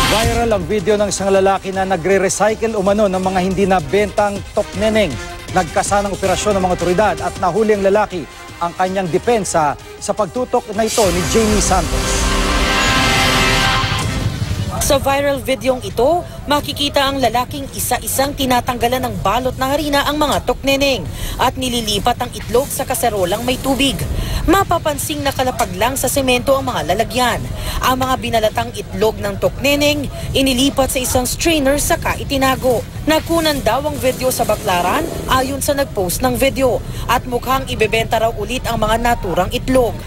Viral ang video ng isang lalaki na nagre-recycle umano ng mga hindi na bentang tokneneng. Nagkasanang operasyon ng mga otoridad at nahuli ang lalaki ang kanyang depensa sa pagtutok na ito ni Jamie Santos. Sa viral videong ito, makikita ang lalaking isa-isang tinatanggalan ng balot ng harina ang mga tokneneng at nililipat ang itlog sa kaserolang may tubig. Mapapansing nakalapag lang sa semento ang mga lalagyan. Ang mga binalatang itlog ng tokneneng inilipat sa isang strainer saka itinago. Nagkunan daw ang video sa Baclaran ayon sa nagpost ng video at mukhang ibebenta raw ulit ang mga naturang itlog.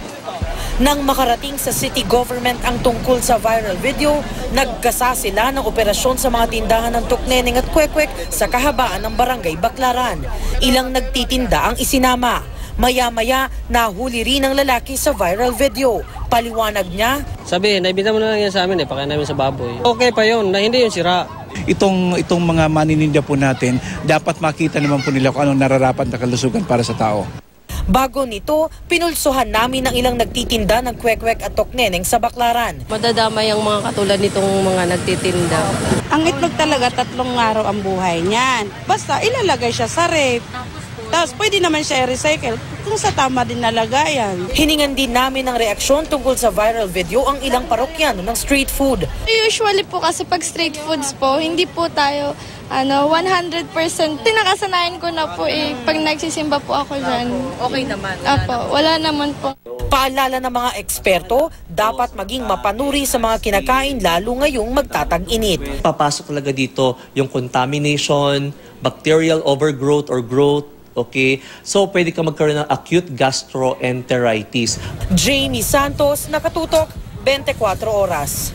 Nang makarating sa city government ang tungkol sa viral video, nagkasa sila ng operasyon sa mga tindahan ng tokneneng at kwek-kwek sa kahabaan ng barangay Baclaran. Ilang nagtitinda ang isinama. Maya-maya, nahuli rin ang lalaki sa viral video. Paliwanag niya, sabi, naibita mo na lang yan sa amin, pakain namin sa baboy. Okay pa yun, na hindi yung sira. Itong mga manininda po natin, dapat makita naman po nila kung anong nararapat na kalusugan para sa tao. Bago nito, pinulsuhan namin ang ilang nagtitinda ng kwek-kwek at tokneneng sa Baclaran. Madadamay ang mga katulad nitong mga nagtitinda. Ang itlog talaga 3 araw ang buhay niyan. Basta ilalagay siya sa ref. Tapos pwede naman siya i-recycle kung sa tama din nalagayan. Hiningan din namin ng reaksyon tungkol sa viral video ang ilang parokyano ng street food. Usually po kasi pag street foods po, hindi po tayo 100%. Tinakasanayan ko na po pag nagsisimba po ako dyan. Okay naman? Wala naman po. Paalala ng mga eksperto, dapat maging mapanuri sa mga kinakain lalo ngayong magtatag-init. Papasok talaga dito yung contamination, bacterial overgrowth or growth. Okay? So, pwede ka magkaroon ng acute gastroenteritis. Jamie Santos, Nakatutok, 24 Oras.